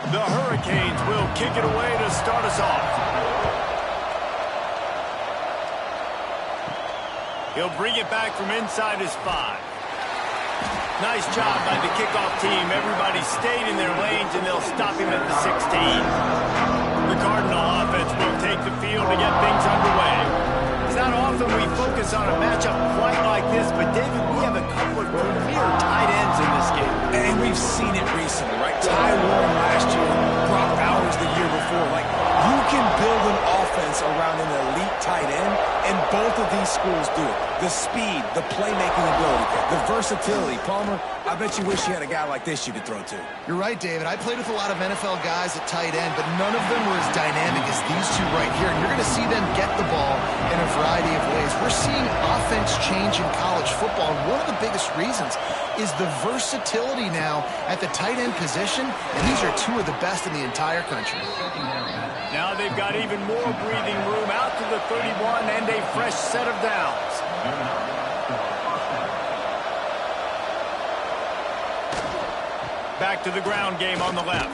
The Hurricanes will kick it away to start us off. He'll bring it back from inside his 5. Nice job by the kickoff team. Everybody stayed in their lanes, and they'll stop him at the 16. The Cardinal offense will take the field to get things underway. It's not often we focus on a matchup quite like this, but David, we have a couple of premier tight ends in this game. And we've seen it recently, right? Ty Warren last year, Brock Bowers the year before. Like, you can build an offense around an elite tight end, and both of these schools do it. The speed, the playmaking ability, the versatility. Palmer, I bet you wish you had a guy like this you could throw to. You're right, David. I played with a lot of NFL guys at tight end, but none of them were as dynamic as these two right here. And you're going to see them get the ball in a variety of ways. We're seeing offense change in college football, and one of the biggest reasons is the versatility now at the tight end position, and these are two of the best in the entire country. Now they've got even more breathing room out to the 31 and a fresh set of downs. Back to the ground game on the left.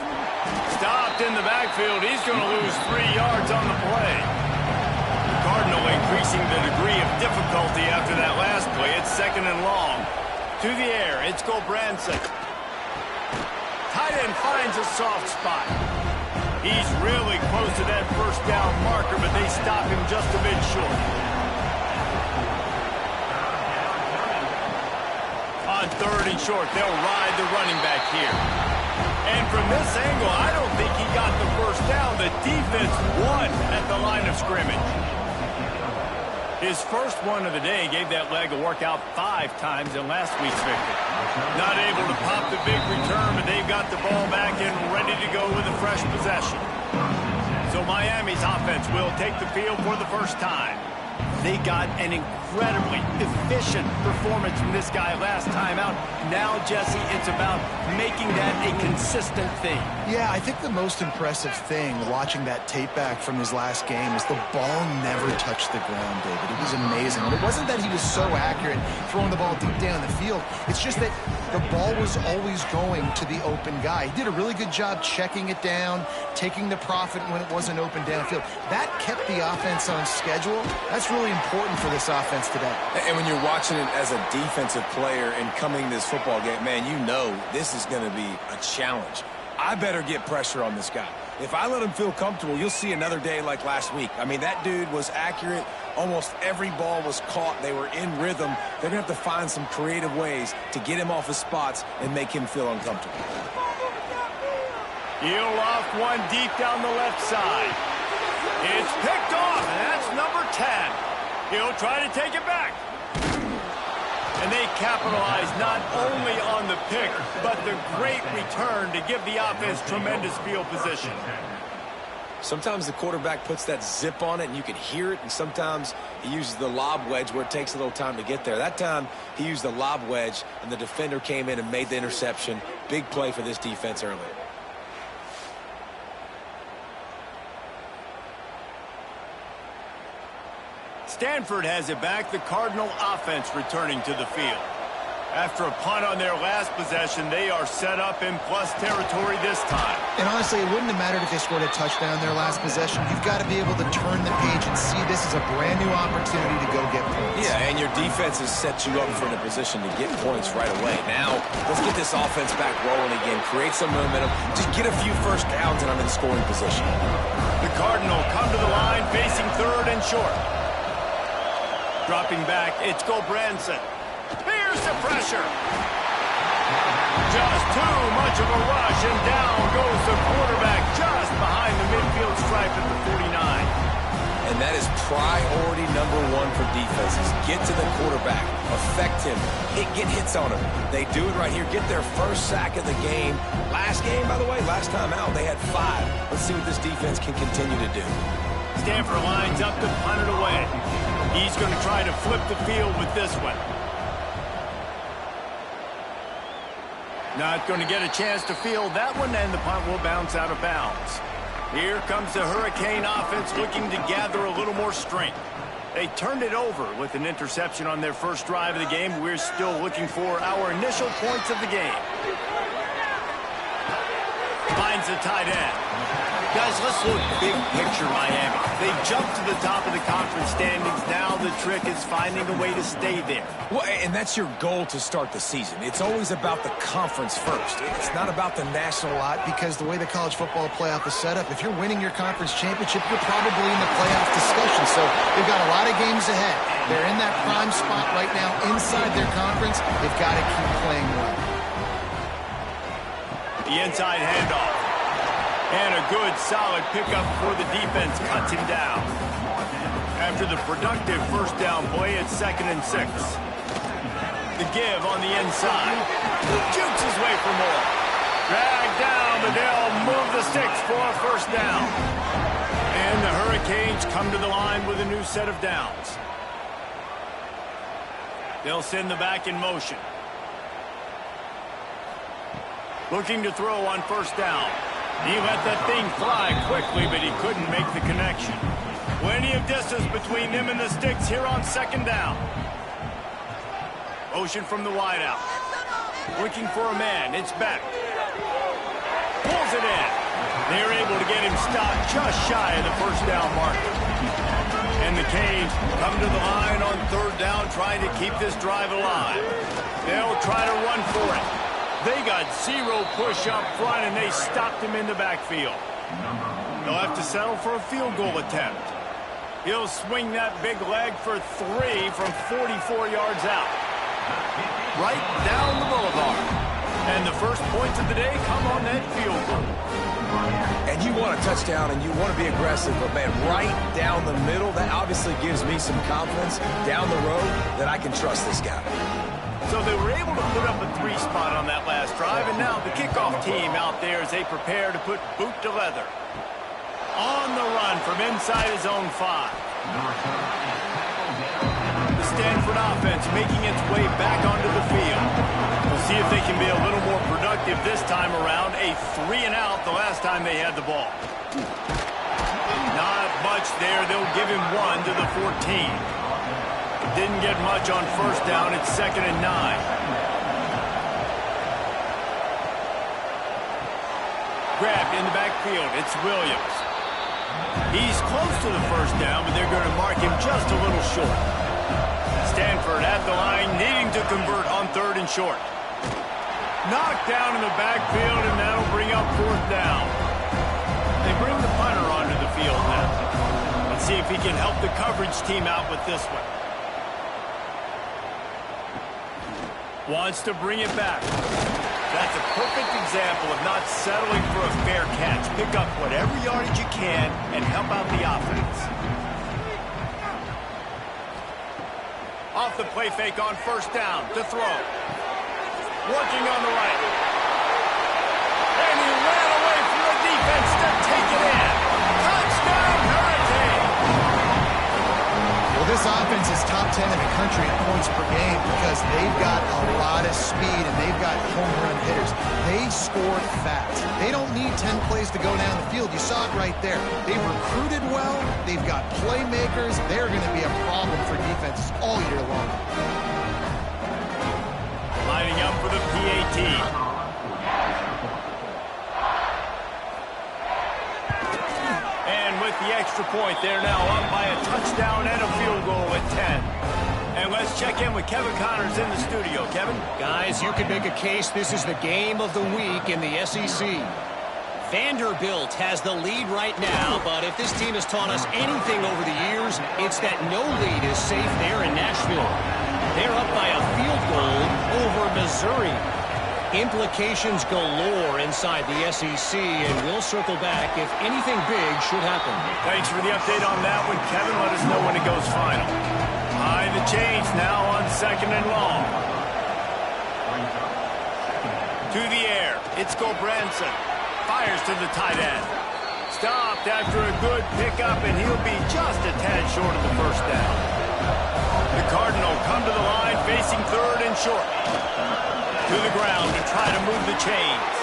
Stopped in the backfield. He's going to lose 3 yards on the play. The Cardinal increasing the degree of difficulty after that last play. It's 2nd and long. To the air, it's Gulbranson. Tight end finds a soft spot. He's really close to that first down marker, but they stop him just a bit short. On 3rd and short, they'll ride the running back here. And from this angle, I don't think he got the first down. The defense won at the line of scrimmage. His first one of the day gave that leg a workout 5 times in last week's victory. Not able to pop the big return, but they've got the ball back and ready to go with a fresh possession. So Miami's offense will take the field for the first time. They got an incredibly efficient performance from this guy last time out. Now, Jesse, it's about making that a consistent thing. Yeah, I think the most impressive thing watching that tape back from his last game is the ball never touched the ground, David. It was amazing. And it wasn't that he was so accurate throwing the ball deep down the field. It's just that the ball was always going to the open guy. He did a really good job checking it down, taking the profit when it wasn't open downfield. That kept the offense on schedule. That's really important for this offense today. And when you're watching it as a defensive player and coming to this football game, man, you know this is going to be a challenge. I better get pressure on this guy. If I let him feel comfortable, you'll see another day like last week. I mean, that dude was accurate. Almost every ball was caught. They were in rhythm. They're going to have to find some creative ways to get him off his spots and make him feel uncomfortable. He'll loft one deep down the left side. It's picked off, and that's number 10. He'll try to take it back. And they capitalize not only on the pick, but the great return to give the offense tremendous field position. Sometimes the quarterback puts that zip on it and you can hear it, and sometimes he uses the lob wedge where it takes a little time to get there. That time he used the lob wedge and the defender came in and made the interception. Big play for this defense early. Stanford has it back. The Cardinal offense returning to the field. After a punt on their last possession, they are set up in plus territory this time. And honestly, it wouldn't have mattered if they scored a touchdown their last possession. You've got to be able to turn the page and see this is a brand new opportunity to go get points. Yeah, and your defense has set you up for a position to get points right away. Now, let's get this offense back rolling again. Create some momentum. Just get a few first downs and I'm in scoring position. The Cardinal come to the line facing 3rd and short. Dropping back, it's Gulbranson. Here's the pressure. Just too much of a rush, and down goes the quarterback just behind the midfield stripe at the 49. And that is priority number 1 for defenses. Get to the quarterback. Affect him. Get hits on him. They do it right here. Get their first sack of the game. Last game, by the way, last time out, they had 5. Let's see what this defense can continue to do. Stanford lines up to punt it away. He's going to try to flip the field with this one. Not going to get a chance to field that one, and the punt will bounce out of bounds. Here comes the Hurricane offense looking to gather a little more strength. They turned it over with an interception on their first drive of the game. We're still looking for our initial points of the game. Finds finds the tight end. Guys, let's look big picture Miami. They jumped to the top of the conference standings. Now the trick is finding a way to stay there. Well, and that's your goal to start the season. It's always about the conference first. It's not about the national. A lot because the way the college football playoff is set up, if you're winning your conference championship, you're probably in the playoff discussion. So they've got a lot of games ahead. They're in that prime spot right now inside their conference. They've got to keep playing well. The inside handoff. And a good, solid pickup for the defense cuts him down. After the productive first down play, it's 2nd and 6. The give on the inside. Jukes his way for more. Dragged down, but they'll move the sticks for a first down. And the Hurricanes come to the line with a new set of downs. They'll send the back in motion. Looking to throw on first down. He let that thing fly quickly, but he couldn't make the connection. Plenty of distance between them and the sticks here on 2nd down. Motion from the wideout. Looking for a man. It's Beck. Pulls it in. They're able to get him stopped just shy of the first down marker. And the Canes come to the line on 3rd down, trying to keep this drive alive. They'll try to run for it. They got 0 push up front, and they stopped him in the backfield. They'll have to settle for a field goal attempt. He'll swing that big leg for 3 from 44 yards out. Right down the boulevard. And the first points of the day come on that field goal. And you want a touchdown, and you want to be aggressive, but, man, right down the middle, that obviously gives me some confidence down the road that I can trust this guy. So they were able to put up a 3 spot on that last drive, and now the kickoff team out there as they prepare to put boot to leather. On the run from inside his own 5. The Stanford offense making its way back onto the field. We'll see if they can be a little more productive this time around. A 3 and out the last time they had the ball. Not much there. They'll give him 1 to the 14. Didn't get much on first down. It's 2nd and 9. Grabbed in the backfield. It's Williams. He's close to the first down, but they're going to mark him just a little short. Stanford at the line, needing to convert on 3rd and short. Knocked down in the backfield, and that'll bring up 4th down. They bring the punter onto the field now. Let's see if he can help the coverage team out with this one. Wants to bring it back. That's a perfect example of not settling for a fair catch. Pick up whatever yardage you can and help out the offense. Off the play fake on first down to throw. Working on the right. And he ran away from the defense to take it in. Touchdown, Hurricane! Well, this offense is top 10 in the country in points per game because they've got a lot of speed and they've got home run hitters. They score fast. They don't need 10 plays to go down the field. You saw it right there. They've recruited well. They've got playmakers. They're going to be a problem for defenses all year long. Lining up for the PAT. And with the extra point, they're now up by a touchdown and a field goal at 10. And let's check in with Kevin Connors in the studio. Kevin? Guys, you could make a case this is the game of the week in the SEC. Vanderbilt has the lead right now, but if this team has taught us anything over the years, it's that no lead is safe there in Nashville. They're up by a field goal over Missouri. Implications galore inside the SEC, and we'll circle back if anything big should happen. Thanks for the update on that one, Kevin. Let us know when it goes final. High the change now on 2nd and long. To the air. It's Gobranson. Fires to the tight end. Stopped after a good pickup, and he'll be just a tad short of the first down. The Cardinal come to the line facing 3rd and short. To the ground to try to move the chains.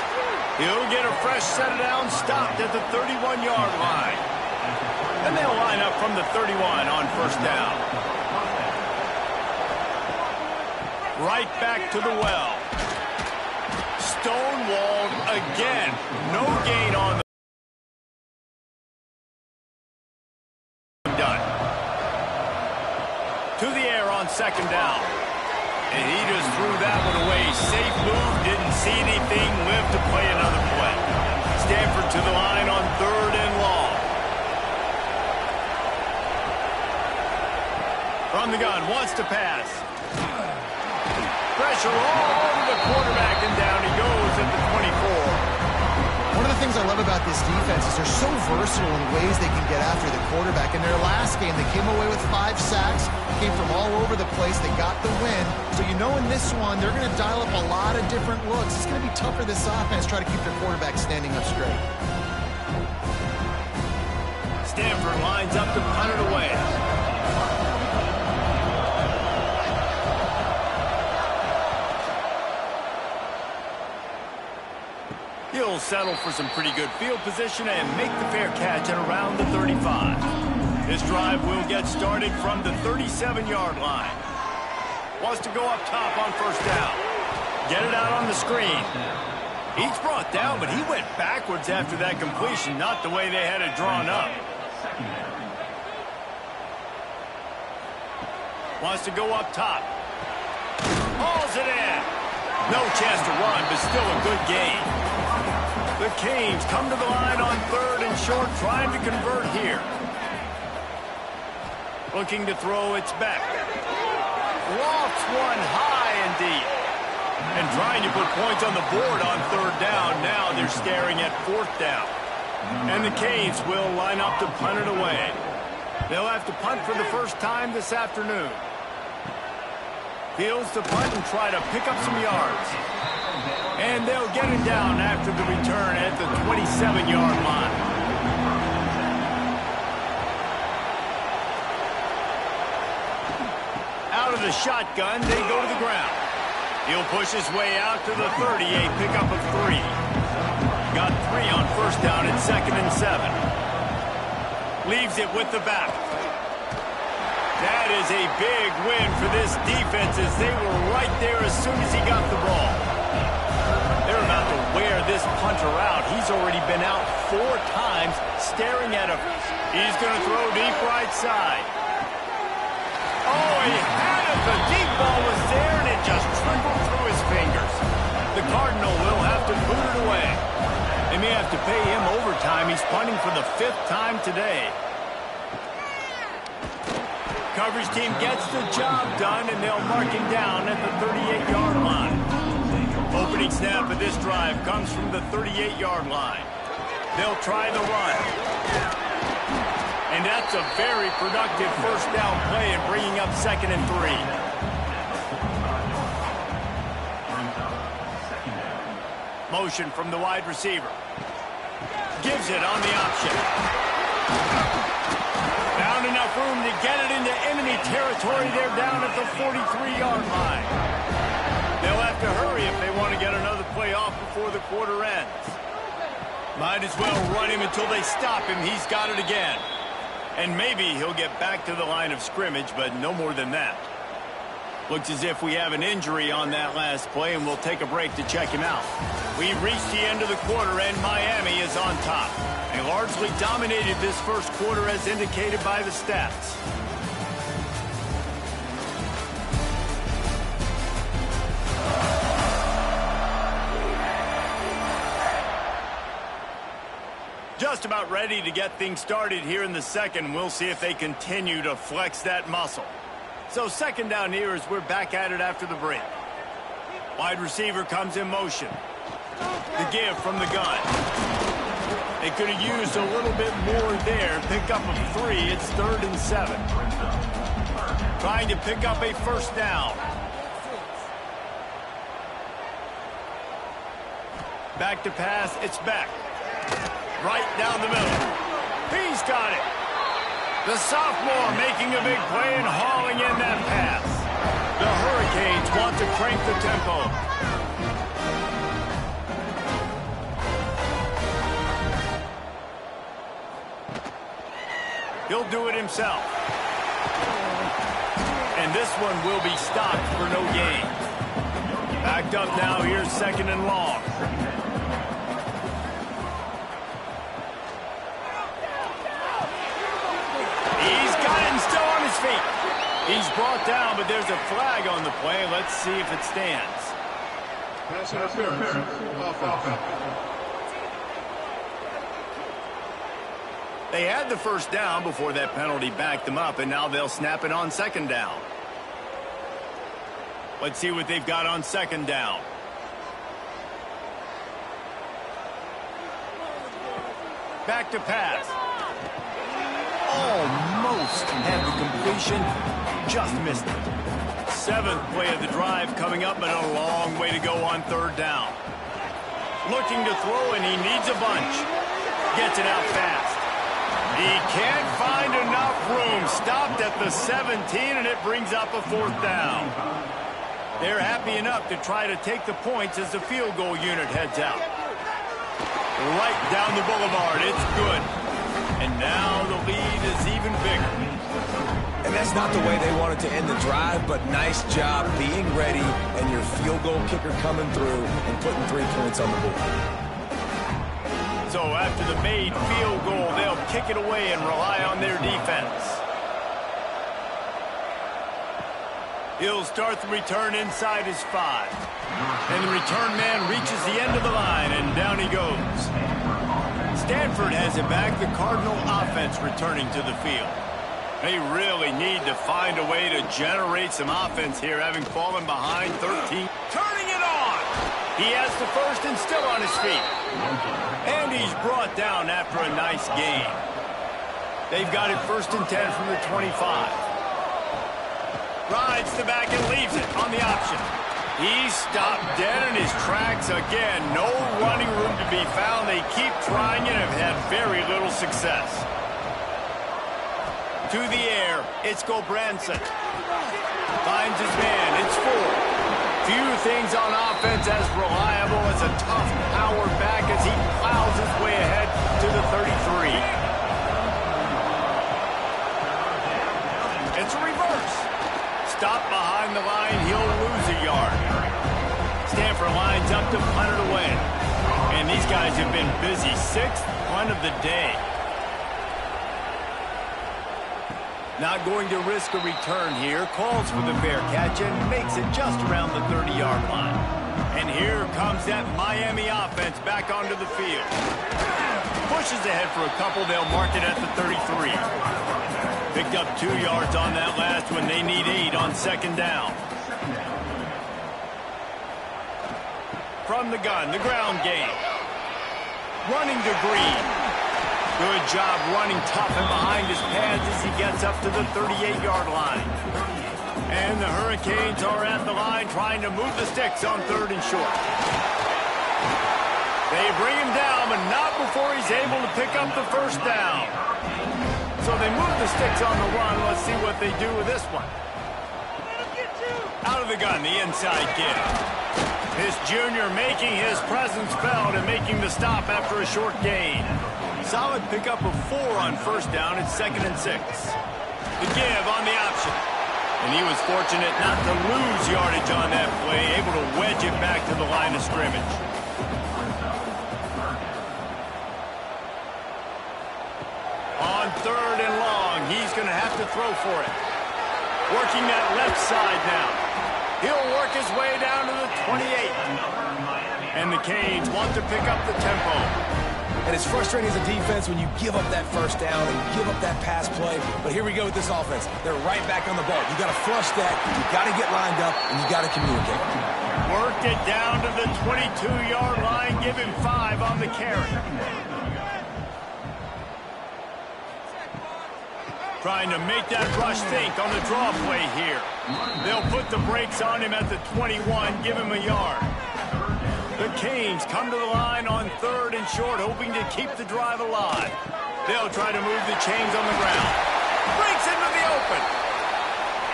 He'll get a fresh set of downs stopped at the 31-yard line. And they'll line up from the 31 on first down. Right back to the well. stonewalled again. No gain on the done. To the air on second down. And he just threw that one away. Safe move, didn't see anything, lived to play another play. Stanford to the line on 3rd and long. From the gun, wants to pass. Pressure all over the quarterback, and down he goes at the 24. One of the things I love about this defense is they're so versatile in ways they can get after the quarterback. In their last game, they came away with 5 sacks, came from all over the place. They got the win. So you know in this one, they're going to dial up a lot of different looks. It's going to be tough for this offense to try to keep their quarterback standing up straight. Stanford lines up to punt it away. He'll settle for some pretty good field position and make the fair catch at around the 35. This drive will get started from the 37-yard line. Wants to go up top on 1st down. Get it out on the screen. He's brought down, but he went backwards after that completion, not the way they had it drawn up. Wants to go up top. Hauls it in. No chance to run, but still a good gain. The Canes come to the line on 3rd and short, trying to convert here. Looking to throw, it's back. Lofts one high and deep. And trying to put points on the board on 3rd down. Now they're staring at 4th down. And the Canes will line up to punt it away. They'll have to punt for the first time this afternoon. Fields to punt and try to pick up some yards. And they'll get it down after the return at the 27-yard line. Out of the shotgun, they go to the ground. He'll push his way out to the 38, pickup of 3. Got 3 on 1st down at 2nd and 7. Leaves it with the back. That is a big win for this defense as they were right there as soon as he got the ball. They're about to wear this punter out. He's already been out 4 times, staring at him. He's going to throw deep right side. Oh, he had it. The deep ball was there, and it just trickled through his fingers. The Cardinal will have to boot it away. They may have to pay him overtime. He's punting for the 5th time today. Coverage team gets the job done, and they'll mark him down at the 38-yard line. Opening snap of this drive comes from the 38-yard line. They'll try the run. And that's a very productive 1st down play and bringing up 2nd and 3. Motion from the wide receiver. Gives it on the option. Found enough room to get it into enemy territory. They're down at the 43-yard line. They'll have to hurry if they want to get another play off before the quarter ends. Might as well run him until they stop him. He's got it again. And maybe he'll get back to the line of scrimmage, but no more than that. Looks as if we have an injury on that last play, and we'll take a break to check him out. We've reached the end of the quarter, and Miami is on top. They largely dominated this first quarter as indicated by the stats. Just about ready to get things started here in the second. We'll see if they continue to flex that muscle. So 2nd down here as we're back at it after the break. Wide receiver comes in motion. The give from the gun. They could have used a little bit more there. Pick up of 3. It's 3rd and 7. Trying to pick up a 1st down. Back to pass. It's back. Right down the middle. He's got it. The sophomore making a big play and hauling in that pass. The Hurricanes want to crank the tempo. He'll do it himself. And this one will be stopped for no gain. Backed up now, here's 2nd and long. He's got it and still on his feet. He's brought down, but there's a flag on the play. Let's see if it stands. Pass interference. Offense. They had the first down before that penalty backed them up, and now they'll snap it on 2nd down. Let's see what they've got on 2nd down. Back to pass. Almost had the completion, just missed it. 7th play of the drive coming up, but a long way to go on 3rd down. Looking to throw, and he needs a bunch. Gets it out fast. He can't find enough room. Stopped at the 17, and it brings up a 4th down. They're happy enough to try to take the points as the field goal unit heads out. Right down the boulevard. It's good. And now the lead is even bigger. And that's not the way they wanted to end the drive, but nice job being ready and your field goal kicker coming through and putting 3 points on the board. So after the made field goal, they'll kick it away and rely on their defense. He'll start the return inside his 5. And the return man reaches the end of the line, and down he goes. Stanford has it back, the Cardinal offense returning to the field. They really need to find a way to generate some offense here, having fallen behind 13. Turning it on! He has the first and still on his feet. And he's brought down after a nice gain. They've got it 1st and 10 from the 25. Rides the back and leaves it on the option. He's stopped dead in his tracks again. No running room to be found. They keep trying and have had very little success. To the air, it's Gobranson. Finds his man, it's 4. Few things on offense as reliable as a tough power back as he plows his way ahead to the 33. It's a reverse. Stop behind the line, he'll lose a yard. Stanford lines up to punt it away. And these guys have been busy. 6th punt of the day. Not going to risk a return here. Calls for the fair catch and makes it just around the 30-yard line. And here comes that Miami offense back onto the field. Pushes ahead for a couple. They'll mark it at the 33. Picked up 2 yards on that last one. They need 8 on 2nd down. From the gun, the ground game. Running to Green. Good job running tough and behind his pads as he gets up to the 38-yard line. And the Hurricanes are at the line trying to move the sticks on 3rd and short. They bring him down, but not before he's able to pick up the 1st down. So they move the sticks on the run. Let's see what they do with this one. Out of the gun, the inside kid. This junior making his presence felt and making the stop after a short gain. Solid pickup of 4 on 1st down. It's 2nd and 6. The give on the option. And he was fortunate not to lose yardage on that play, able to wedge it back to the line of scrimmage. On 3rd and long, he's going to have to throw for it. Working that left side now. He'll work his way down to the 28. And the Canes want to pick up the tempo. And it's frustrating as a defense when you give up that 1st down and give up that pass play. But here we go with this offense. They're right back on the ball. You got to flush that. You got to get lined up, and you got to communicate. Worked it down to the 22-yard line. Give him 5 on the carry. Trying to make that rush think on the draw play here. They'll put the brakes on him at the 21, give him a yard. The Canes come to the line on 3rd and short, hoping to keep the drive alive. They'll try to move the chains on the ground. Breaks into the open.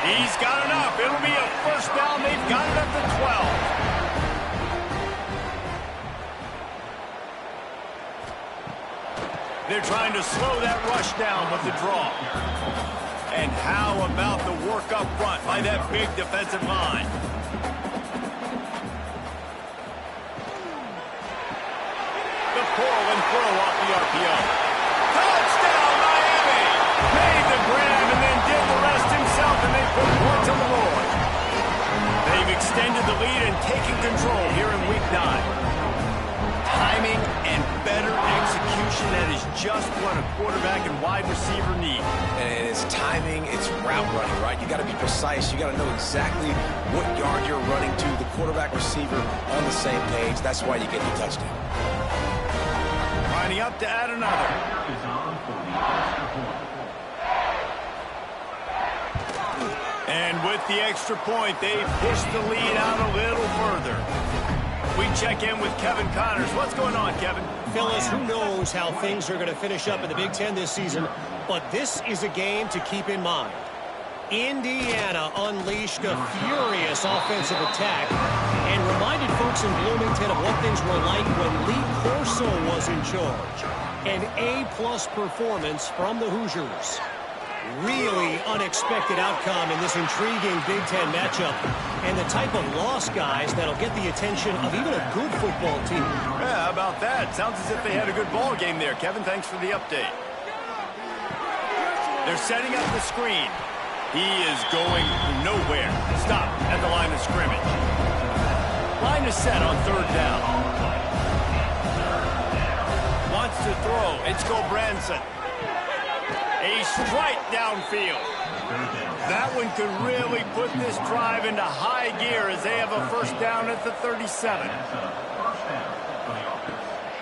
He's got enough. It'll be a 1st down. They've got it at the 12. They're trying to slow that rush down with the draw. And how about the work up front by that big defensive line? throw off the RPO. Touchdown, Miami! Made the grab and then did the rest himself, and they put points on the board. They've extended the lead and taken control here in Week 9. Timing and better execution, that is just what a quarterback and wide receiver need. And it's timing, it's route running, right? You got to be precise. You got to know exactly what yard you're running to. The quarterback receiver on the same page. That's why you get the touchdown. Lining up to add another. And with the extra point, they've pushed the lead out a little further. We check in with Kevin Connors. What's going on, Kevin? Fellas, who knows how things are going to finish up in the Big Ten this season, but this is a game to keep in mind. Indiana unleashed a furious offensive attack and reminded folks in Bloomington of what things were like when Lee Corso was in charge. An A-plus performance from the Hoosiers. Really unexpected outcome in this intriguing Big Ten matchup, and the type of loss, guys, that'll get the attention of even a good football team. Yeah, how about that? Sounds as if they had a good ball game there. Kevin, thanks for the update. They're setting up the screen. He is going nowhere. Stop at the line of scrimmage. Line is set on third down. Wants to throw. It's Branson. A strike downfield. That one could really put this drive into high gear as they have a first down at the 37.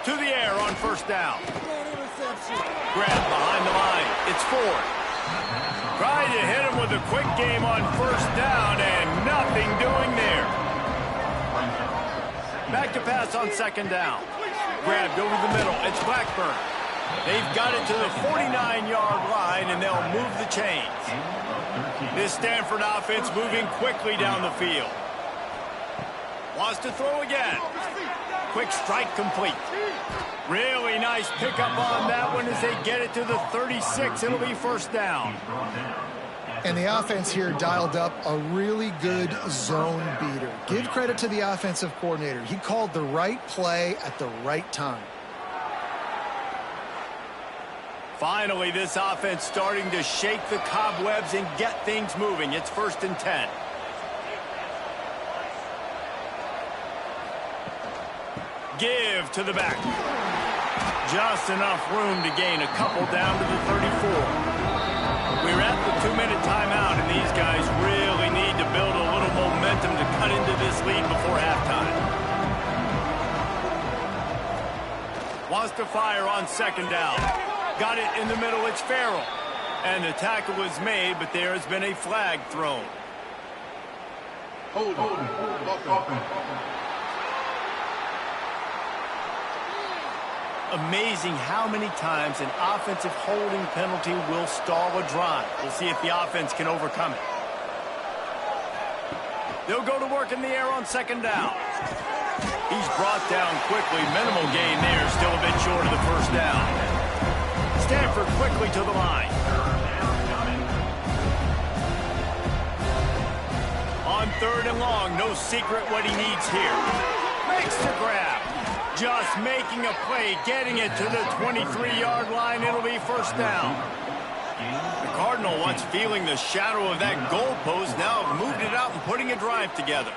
To the air on first down. Grab behind the line. It's Ford. Tried to hit him with a quick game on first down and nothing doing there. Back to pass on second down. Grabbed over the middle. It's Blackburn. They've got it to the 49-yard line, and they'll move the chains. This Stanford offense moving quickly down the field. Wants to throw again. Quick strike complete. Really nice pickup on that one as they get it to the 36. It'll be first down. And the offense here dialed up a really good zone beater. Give credit to the offensive coordinator. He called the right play at the right time. Finally, this offense starting to shake the cobwebs and get things moving. It's 1st and 10. Give to the back. Just enough room to gain a couple down to the 34. We're at the 2-minute timeout, and these guys really need to build a little momentum to cut into this lead before halftime. Wants to fire on second down. Got it in the middle. It's Farrell. And the tackle was made, but there has been a flag thrown. Hold on. Amazing how many times an offensive holding penalty will stall a drive. We'll see if the offense can overcome it. They'll go to work in the air on second down. He's brought down quickly. Minimal gain there. Still a bit short of the first down. Stanford quickly to the line. On third and long, no secret what he needs here. Makes the grab. Just making a play, getting it to the 23-yard line. It'll be first down. The Cardinal, once feeling the shadow of that goalpost, now have moved it out and putting a drive together.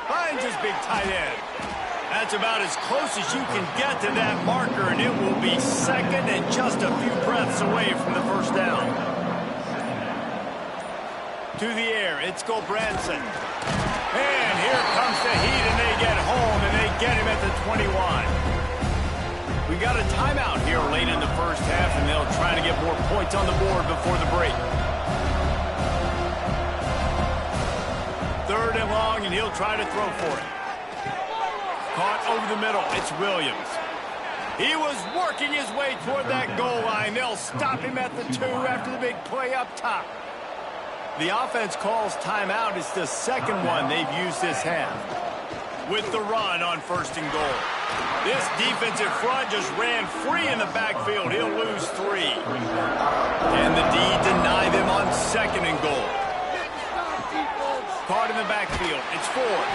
Finds his big tight end. That's about as close as you can get to that marker, and it will be second and just a few breaths away from the first down. To the air, it's Branson. And here comes the heat, and they get home, and they get him at the 21. We got a timeout here late in the first half, and they'll try to get more points on the board before the break. Third and long, and he'll try to throw for it. Caught over the middle. It's Williams. He was working his way toward that goal line. They'll stop him at the 2 after the big play up top. The offense calls timeout. It's the second one they've used this half. With the run on first and goal. This defensive front just ran free in the backfield. He'll lose 3. And the D deny them on second and goal. Caught in the backfield. It's Ford.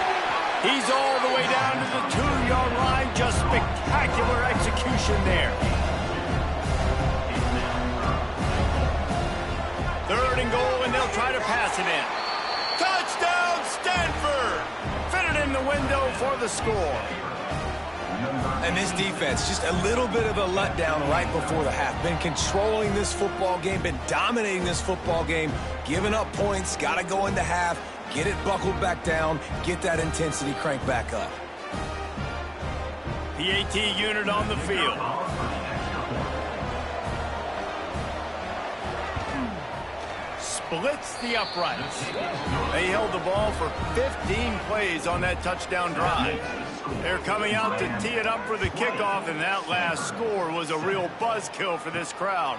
He's all the way down to the 2-yard line. Just spectacular execution there. 3rd and goal, and they'll try to pass it in. Touchdown, Stanford! Fitted in the window for the score. And this defense, just a little bit of a letdown right before the half. Been controlling this football game, been dominating this football game, giving up points, got to go into half, get it buckled back down, get that intensity cranked back up. PAT unit on the field. Splits the uprights. They held the ball for 15 plays on that touchdown drive. They're coming out to tee it up for the kickoff, and that last score was a real buzzkill for this crowd.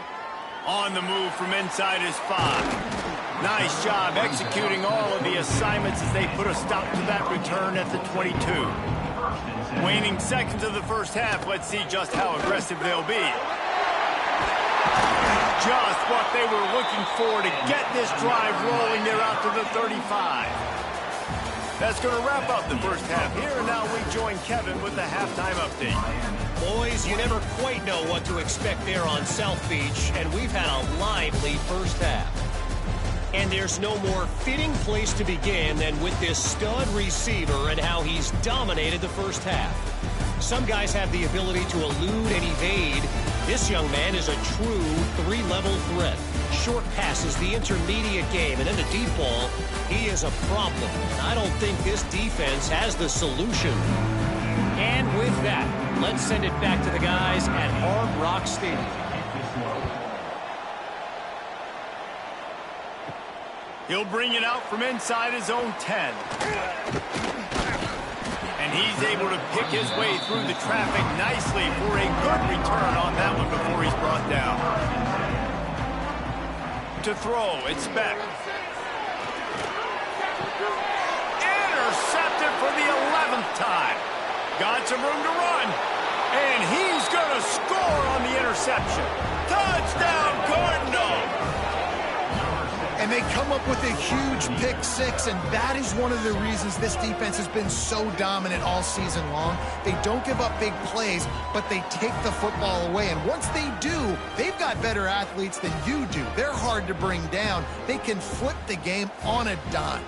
On the move from inside his 5. Nice job executing all of the assignments as they put a stop to that return at the 22. Waning seconds of the first half, let's see just how aggressive they'll be. Just what they were looking for to get this drive rolling. They're out to the 35. That's going to wrap up the first half here, and now we join Kevin with the halftime update. Boys, you never quite know what to expect there on South Beach, and we've had a lively first half. And there's no more fitting place to begin than with this stud receiver and how he's dominated the first half. Some guys have the ability to elude and evade. This young man is a true 3-level threat. Short passes, the intermediate game, and in the deep ball, he is a problem. And I don't think this defense has the solution. And with that, let's send it back to the guys at Hard Rock Stadium. He'll bring it out from inside his own 10. And he's able to pick his way through the traffic nicely for a good return on that one before he's brought down. To throw, it's Beck. Intercepted for the 11th time. Got some room to run. And he's going to score on the interception. Touchdown, Cardinals! And they come up with a huge pick 6, and that is one of the reasons this defense has been so dominant all season long. They don't give up big plays, but they take the football away. And once they do, they've got better athletes than you do. They're hard to bring down. They can flip the game on a dime.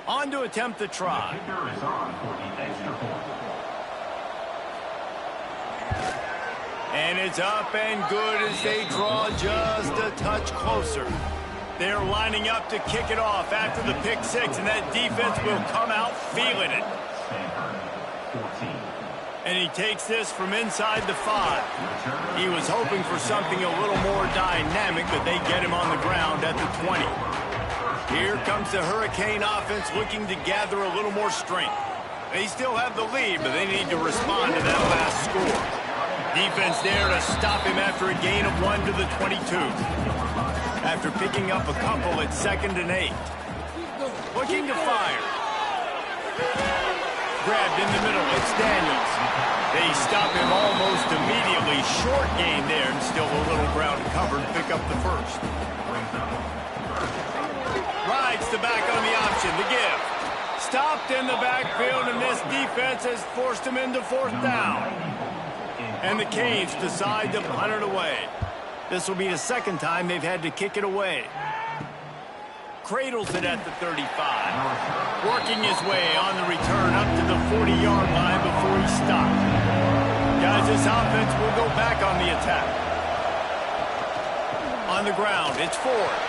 On to attempt the try. And it's up and good as they draw just a touch closer. They're lining up to kick it off after the pick 6, and that defense will come out feeling it. And he takes this from inside the 5. He was hoping for something a little more dynamic, but they get him on the ground at the 20. Here comes the Hurricane offense looking to gather a little more strength. They still have the lead, but they need to respond to that last score. Defense there to stop him after a gain of 1 to the 22. After picking up a couple at 2nd and 8. Looking to fire. Grabbed in the middle, it's Daniels. They stop him almost immediately. Short gain there, and still a little ground covered to pick up the first. Rides the back on the option, the give. Stopped in the backfield, and this defense has forced him into 4th down. And the Canes decide to punt it away. This will be the 2nd time they've had to kick it away. Cradles it at the 35. Working his way on the return up to the 40-yard line before he stopped. Guys, this offense will go back on the attack. On the ground, it's Ford.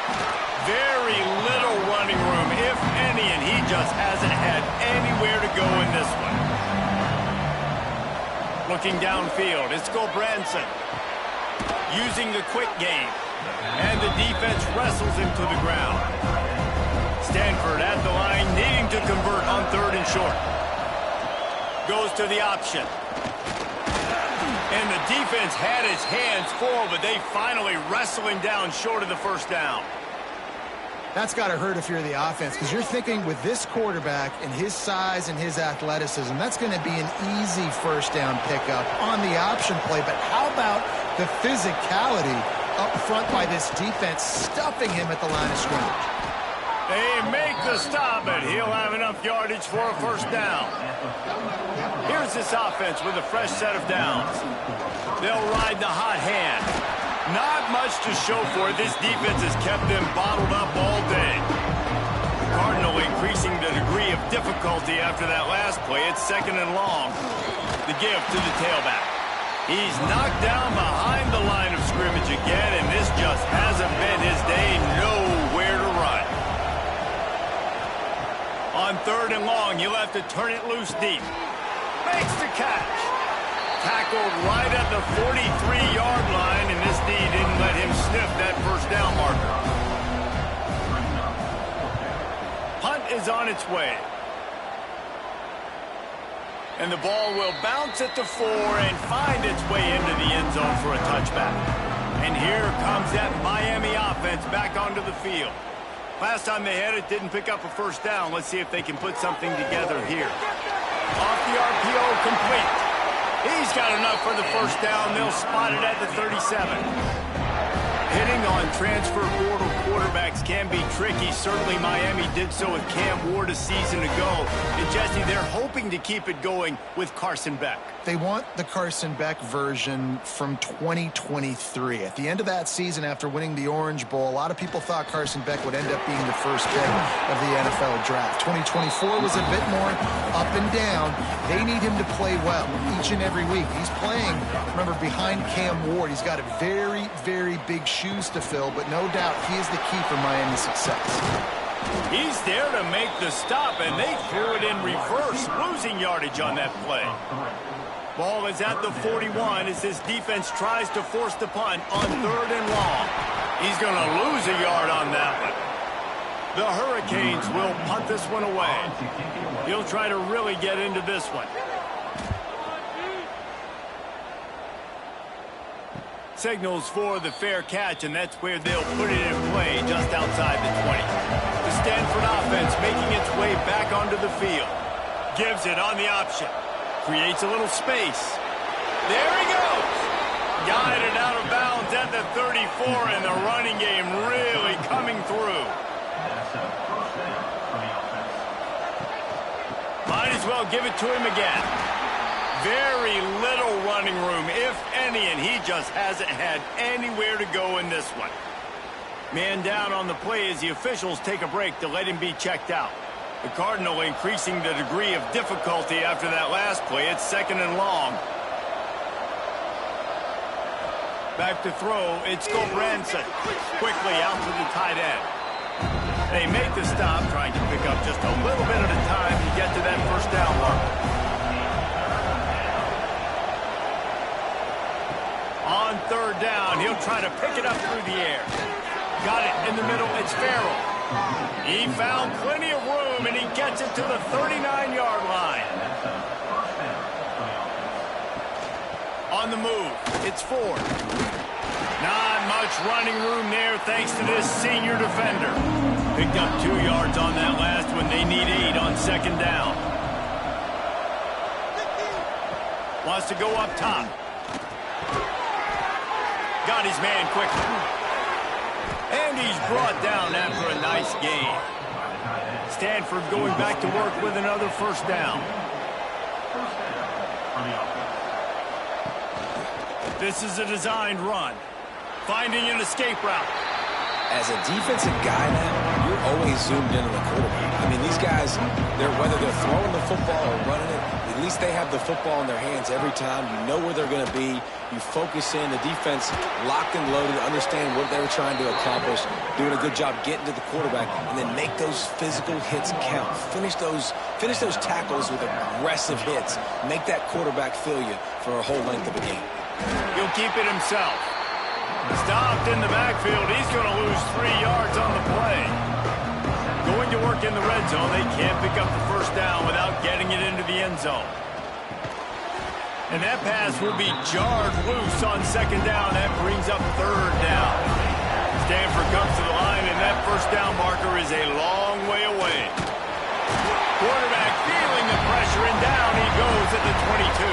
Very little running room, if any, and he just hasn't had anywhere to go in this one. Looking downfield, it's Gulbranson. Using the quick game. And the defense wrestles him to the ground. Stanford at the line, needing to convert on 3rd and short. Goes to the option. And the defense had his hands full, but they finally wrestle him down short of the 1st down. That's got to hurt if you're the offense, because you're thinking with this quarterback and his size and his athleticism, that's going to be an easy 1st down pickup on the option play. But how about The physicality up front by this defense, stuffing him at the line of scrimmage. They make the stop, but he'll have enough yardage for a first down. Here's this offense with a fresh set of downs. They'll ride the hot hand. Not much to show for it. This defense has kept them bottled up all day. Cardinal increasing the degree of difficulty after that last play. It's 2nd and long. The give to the tailback. He's knocked down behind the line of scrimmage again, and this just hasn't been his day. Nowhere to run. On 3rd and long, he'll have to turn it loose deep. Makes the catch. Tackled right at the 43-yard line, and this D didn't let him sniff that first down marker. Punt is on its way. And the ball will bounce at the 4 and find its way into the end zone for a touchback. And here comes that Miami offense back onto the field. Last time they had it, didn't pick up a first down. Let's see if they can put something together here. Off the RPO, complete. He's got enough for the first down. They'll spot it at the 37. Hitting on transfer portal quarterbacks can be tricky. Certainly Miami did so with Cam Ward a season ago. And Jesse, they're hoping to keep it going with Carson Beck. They want the Carson Beck version from 2023. At the end of that season, after winning the Orange Bowl, a lot of people thought Carson Beck would end up being the first pick of the NFL draft. 2024 was a bit more up and down. They need him to play well each and every week. He's playing, remember, behind Cam Ward. He's got a very, very big shoes to fill, but no doubt he is the key for Miami's success. He's there to make the stop, and they threw it in reverse, losing yardage on that play. Ball is at the 41 as this defense tries to force the punt on 3rd and long. He's going to lose a yard on that one. The Hurricanes will punt this one away. He'll try to really get into this one. Signals for the fair catch, and that's where they'll put it in play just outside the 20. The Stanford offense making its way back onto the field. Gives it on the option. Creates a little space. There he goes. Guided out of bounds at the 34, and the running game really coming through. Might as well give it to him again. Very little running room, if any, and he just hasn't had anywhere to go in this one. Man down on the play as the officials take a break to let him be checked out. The Cardinal increasing the degree of difficulty after that last play. It's 2nd and long. Back to throw. It's Gobranson. Quickly out to the tight end. They make the stop, trying to pick up just a little bit at a time to get to that first down marker. On 3rd down, he'll try to pick it up through the air. Got it in the middle. It's Farrell. He found plenty of room, and he gets it to the 39-yard line. On the move, it's Ford. Not much running room there thanks to this senior defender. Picked up 2 yards on that last one. They need 8 on 2nd down. Wants to go up top. Got his man quickly. And he's brought down after a nice gain. Stanford going back to work with another first down. This is a designed run. Finding an escape route. As a defensive guy now, you're always zoomed in on the quarterback. I mean, these guys, whether they're throwing the football or running it, at least they have the football in their hands every time. You know where they're going to be. You focus in. The defense locked and loaded, understand what they were trying to accomplish, doing a good job getting to the quarterback, and then make those physical hits count. Finish those tackles with aggressive hits. Make that quarterback feel you for a whole length of a game. He'll keep it himself. Stopped in the backfield. He's going to lose 3 yards on the play. Going to work in the red zone. They can't pick up the first down without getting it into the end zone. And that pass will be jarred loose on 2nd down. That brings up 3rd down. Stanford comes to the line, and that first down marker is a long way away. Quarterback feeling the pressure, and down he goes at the 22.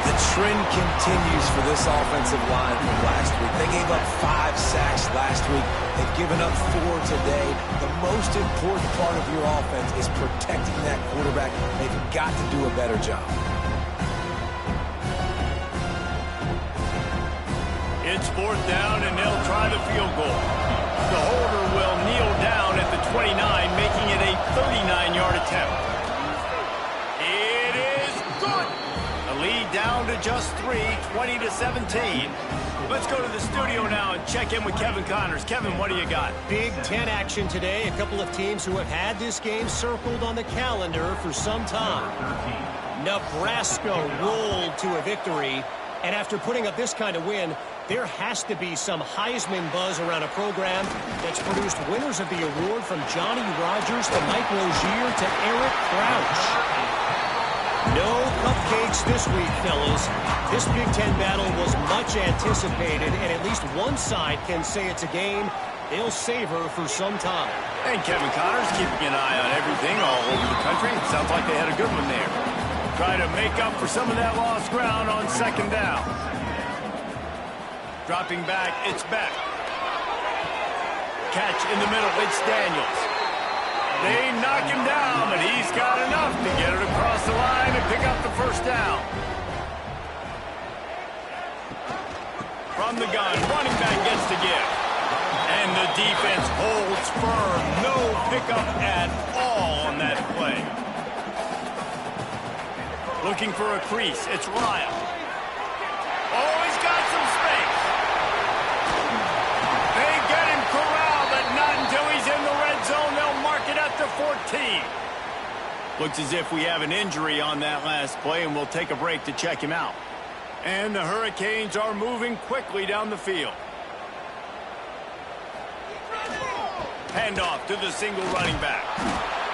The trend continues for this offensive line from last week. They gave up 5 sacks last week. They've given up 4 today. The most important part of your offense is protecting that quarterback. They've got to do a better job. It's 4th down, and they'll try the field goal. The holder will kneel down at the 29, making it a 39-yard attempt. It is good. The lead down to just 3, 20-17. Let's go to the studio now and check in with Kevin Connors. Kevin, what do you got? Big Ten action today. A couple of teams who have had this game circled on the calendar for some time. Nebraska rolled to a victory, and after putting up this kind of win, there has to be some Heisman buzz around a program that's produced winners of the award from Johnny Rodgers to Mike Rozier to Eric Crouch. No cupcakes this week, fellas. This Big Ten battle was much anticipated, and at least one side can say it's a game they'll savor for some time. And Kevin Connors keeping an eye on everything all over the country. Sounds like they had a good one there. Try to make up for some of that lost ground on 2nd down. Dropping back, it's Beck. Catch in the middle, it's Daniels. They knock him down, but he's got enough to get it across the line and pick up the 1st down. From the gun, running back gets the give. And the defense holds firm. No pickup at all on that play. Looking for a crease, it's Lyle. Oh, he's got some space. They get him corralled, but not until he's in the red zone. They'll mark it up to 14. Looks as if we have an injury on that last play, and we'll take a break to check him out. And the Hurricanes are moving quickly down the field. Handoff to the single running back.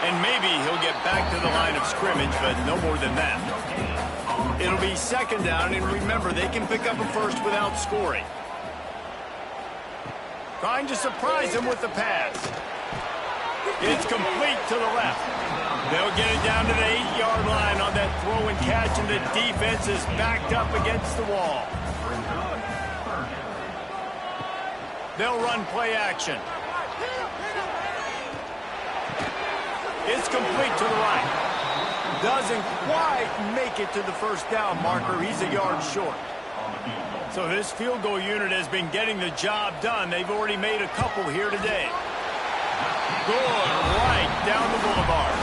And maybe he'll get back to the line of scrimmage, but no more than that. It'll be 2nd down, and remember, they can pick up a 1st without scoring. Trying to surprise him with the pass. It's complete to the left. They'll get it down to the 8-yard line on that throw and catch, and the defense is backed up against the wall. They'll run play action. It's complete to the right. Doesn't quite make it to the 1st down marker. He's a yard short. So this field goal unit has been getting the job done. They've already made a couple here today. Good right down the boulevard.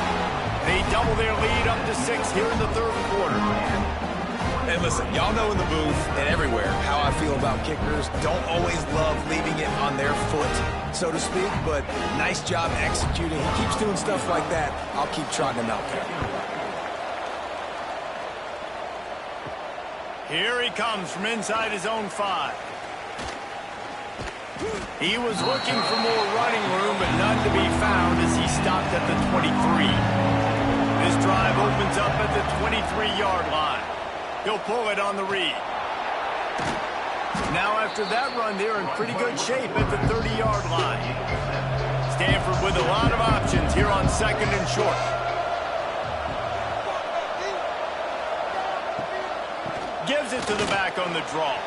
They double their lead up to 6 here in the 3rd quarter. And listen, y'all know in the booth and everywhere how I feel about kickers. Don't always love leaving it on their foot, so to speak, but nice job executing. He keeps doing stuff like that. I'll keep trotting him out there. Here he comes from inside his own 5. He was looking for more running room, but none to be found as he stopped at the 23. This drive opens up at the 23-yard line. He'll pull it on the read. Now after that run, they're in pretty good shape at the 30-yard line. Stanford with a lot of options here on 2nd and short. Gives it to the back on the draw.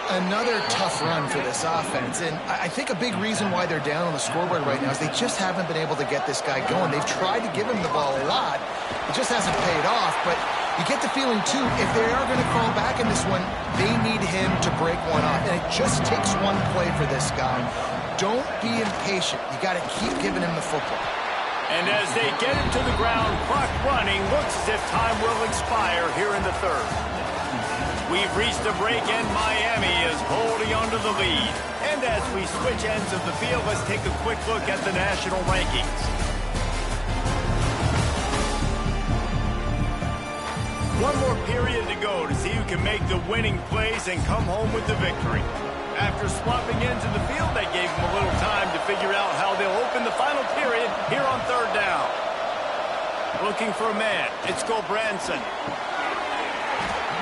Another tough run for this offense, and I think a big reason why they're down on the scoreboard right now is they just haven't been able to get this guy going. They've tried to give him the ball a lot. It just hasn't paid off, but you get the feeling, too, if they are going to crawl back in this one, they need him to break one off, and it just takes one play for this guy. Don't be impatient. You got to keep giving him the football. And as they get him to the ground, clock running, looks as if time will expire here in the 3rd. We've reached a break, and Miami is holding on to the lead. And as we switch ends of the field, let's take a quick look at the national rankings. One more period to go to see who can make the winning plays and come home with the victory. After swapping ends of the field, that gave them a little time to figure out how they'll open the final period here on 3rd down. Looking for a man. It's Gulbranson.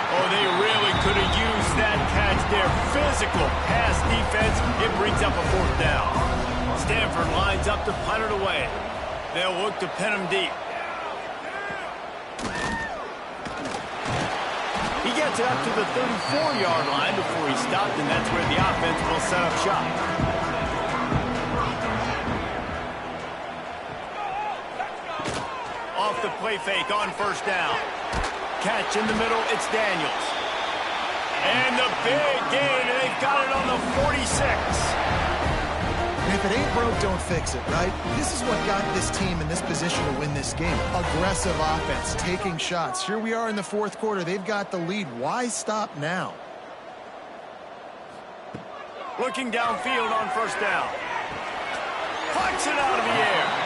Oh, they really could have used that catch there. Physical pass defense. It brings up a 4th down. Stanford lines up to punt it away. They'll look to pin him deep. He gets it up to the 34-yard line before he stopped, and that's where the offense will set up shop. Off the play fake on first down. Catch in the middle, it's Daniels. And the big gain, and they've got it on the 46. And if it ain't broke, don't fix it, right? This is what got this team in this position to win this game. Aggressive offense, taking shots. Here we are in the fourth quarter. They've got the lead. Why stop now? Looking downfield on first down. Plucks it out of the air.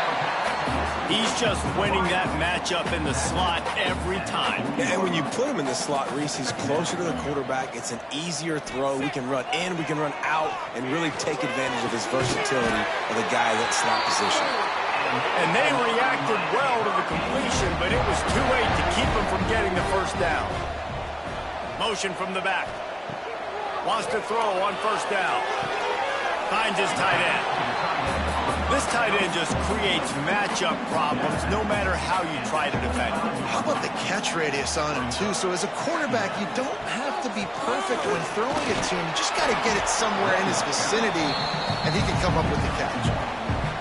He's just winning that matchup in the slot every time. And when you put him in the slot, Reese, he's closer to the quarterback. It's an easier throw. We can run in, we can run out, and really take advantage of his versatility of the guy in that slot position. And they reacted well to the completion, but it was too late to keep him from getting the first down. Motion from the back. Wants to throw on first down. Finds his tight end. This tight end just creates matchup problems no matter how you try to defend him. How about the catch radius on him, too? So as a quarterback, you don't have to be perfect when throwing it to him. You just got to get it somewhere in his vicinity, and he can come up with the catch.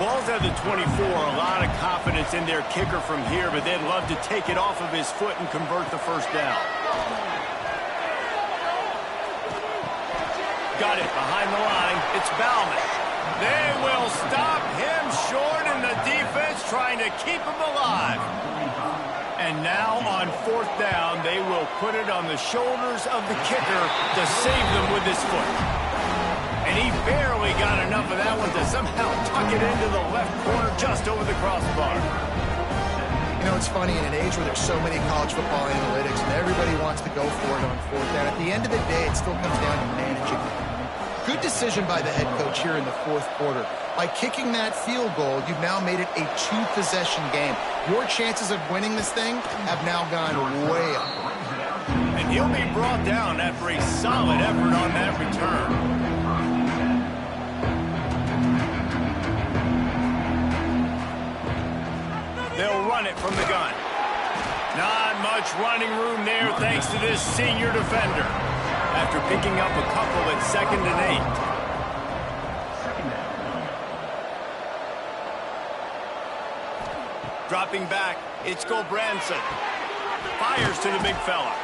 Ball's at the 24. A lot of confidence in their kicker from here, but they'd love to take it off of his foot and convert the first down. Got it behind the line. It's Bauman. They will stop him short, and the defense trying to keep him alive. And now on fourth down, they will put it on the shoulders of the kicker to save them with his foot. And he barely got enough of that one to somehow tuck it into the left corner just over the crossbar. You know, it's funny, in an age where there's so many college football analytics and everybody wants to go for it on fourth down, at the end of the day, it still comes down to managing. Good decision by the head coach here in the fourth quarter. By kicking that field goal, you've now made it a two-possession game. Your chances of winning this thing have now gone way up. And he'll be brought down after a solid effort on that return. They'll run it from the gun. Not much running room there thanks to this senior defender. After picking up a couple at 2nd and 8. Dropping back, it's Gulbranson. Fires to the big fella.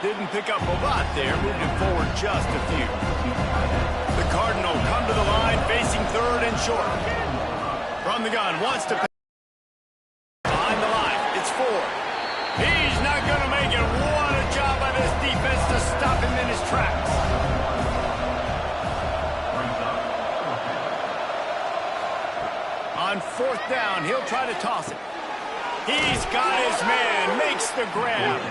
Didn't pick up a lot there, moved it forward just a few. The Cardinal come to the line, facing 3rd and short. From the gun, wants to pass. Behind the line, it's 4. He's not going to make it. What a job by this defense to stop him in his tracks. On fourth down, he'll try to toss it. He's got his man, makes the grab.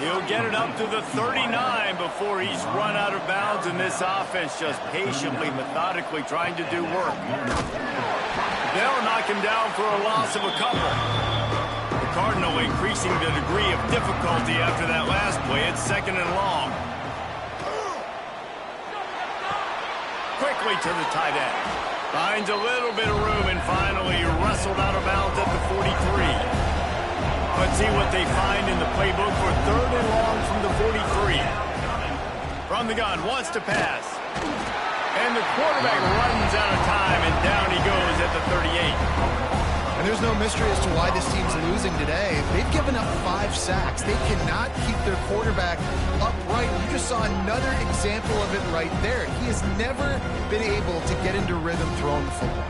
He'll get it up to the 39 before he's run out of bounds, and this offense just patiently, methodically trying to do work. They'll knock him down for a loss of a couple. The Cardinal increasing the degree of difficulty after that last play. It's 2nd and long. Quickly to the tight end. Finds a little bit of room and finally wrestled out of bounds at the 43. Let's see what they find in the playbook for 3rd and long from the 43. From the gun, wants to pass. And the quarterback runs out of time, and down he goes at the 38. And there's no mystery as to why this team's losing today. They've given up 5 sacks. They cannot keep their quarterback upright. You just saw another example of it right there. He has never been able to get into rhythm throwing the football.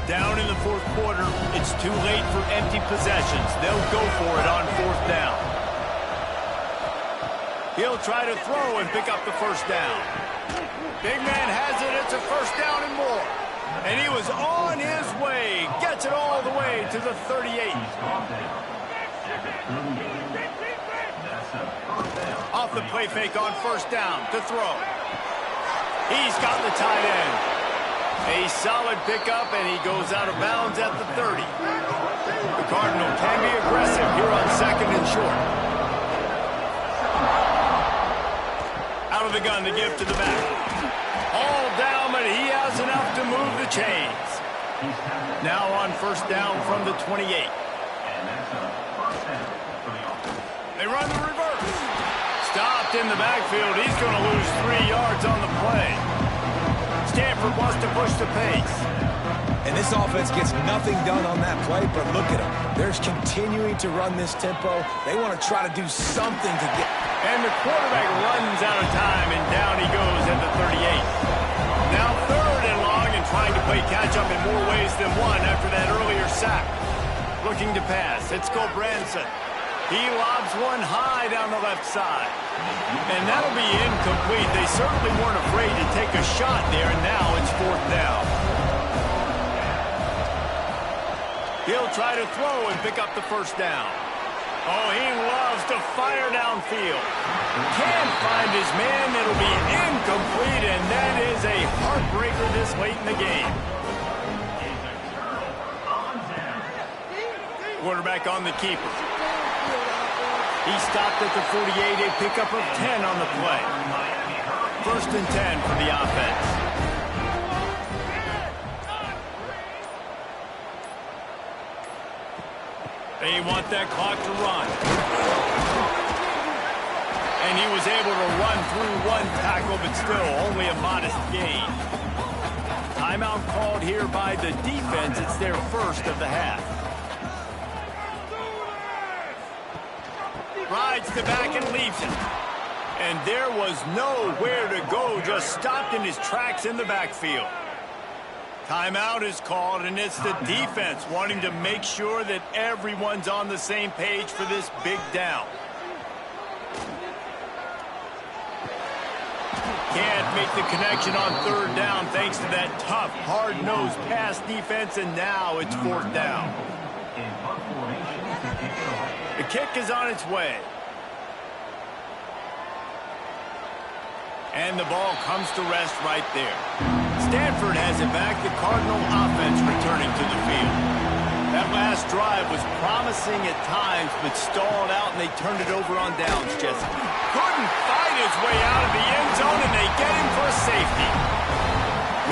Down in the fourth quarter, it's too late for empty possessions. They'll go for it on fourth down. He'll try to throw and pick up the first down. Big man has it. It's a first down and more. And he was on his way. Gets it all the way to the 38. Off the play fake on first down to throw. He's got the tight end. A solid pickup, and he goes out of bounds at the 30. The Cardinal can be aggressive here on 2nd and short. Out of the gun, the give to the back. All down, but he has enough to move the chains. Now on first down from the 28. They run the reverse. Stopped in the backfield. He's going to lose 3 yards on the play. Stanford wants to push the pace. And this offense gets nothing done on that play, but look at them. They're continuing to run this tempo. They want to try to do something to get... And the quarterback runs out of time, and down he goes at the 38. Now 3rd and long, and trying to play catch-up in more ways than one after that earlier sack. Looking to pass. It's go Branson. He lobs one high down the left side. And that'll be incomplete. They certainly weren't afraid to take a shot there, and now it's 4th down. He'll try to throw and pick up the 1st down. Oh, he loves to fire downfield. Can't find his man. It'll be incomplete, and that is a heartbreaker this late in the game. Quarterback on the keeper. He stopped at the 48, a pickup of 10 on the play. 1st and 10 for the offense. They want that clock to run. And he was able to run through one tackle, but still only a modest gain. Timeout called here by the defense. It's their 1st of the half. Rides the back and leaves it. And there was nowhere to go, just stopped in his tracks in the backfield. Timeout is called, and it's the defense wanting to make sure that everyone's on the same page for this big down. Can't make the connection on 3rd down thanks to that tough, hard-nosed pass defense, and now it's 4th down. The kick is on its way. And the ball comes to rest right there. Stanford has it back. The Cardinal offense returning to the field. That last drive was promising at times, but stalled out, and they turned it over on downs, Jesse. Couldn't fight his way out of the end zone, and they get him for a safety.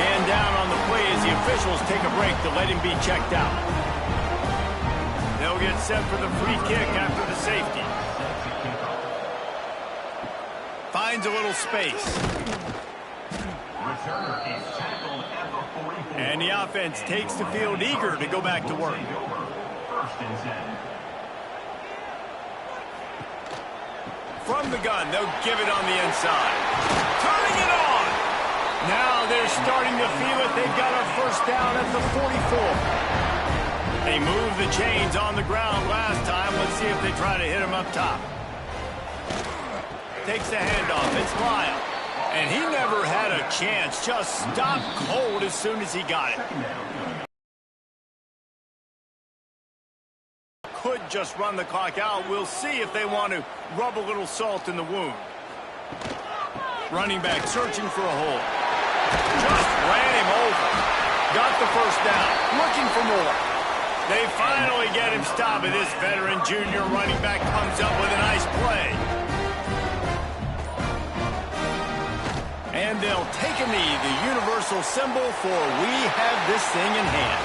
Man down on the play as the officials take a break to let him be checked out. They'll get set for the free kick after the safety. Finds a little space. And the offense takes the field eager to go back to work. From the gun, they'll give it on the inside. Turning it on! Now they're starting to feel it. They've got a 1st down at the 44. They moved the chains on the ground last time. Let's see if they try to hit him up top. Takes the handoff. It's Lyle. And he never had a chance. Just stopped cold as soon as he got it. Could just run the clock out. We'll see if they want to rub a little salt in the wound. Running back searching for a hole. Just ran him over. Got the 1st down. Looking for more. They finally get him stopped. This veteran junior running back comes up with a nice play. And they'll take a knee, the universal symbol for we have this thing in hand.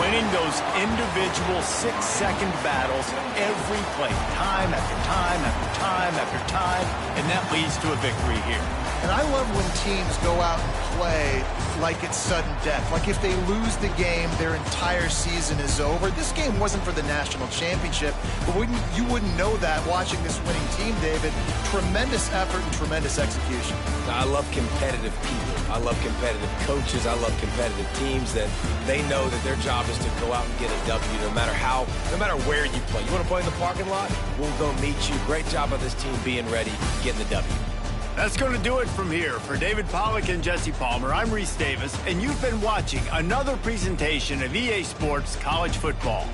Winning those individual 6-second battles every play, time after time after time after time, and that leads to a victory here. And I love when teams go out and play like it's sudden death. Like if they lose the game, their entire season is over. This game wasn't for the national championship, but you wouldn't know that watching this winning team, David. Tremendous effort and tremendous execution. I love competitive people. I love competitive coaches. I love competitive teams that they know that their job is to go out and get a W no matter where you play. You want to play in the parking lot? We'll go meet you. Great job of this team being ready, getting the W. That's going to do it from here. For David Pollack and Jesse Palmer, I'm Reese Davis, and you've been watching another presentation of EA Sports College Football.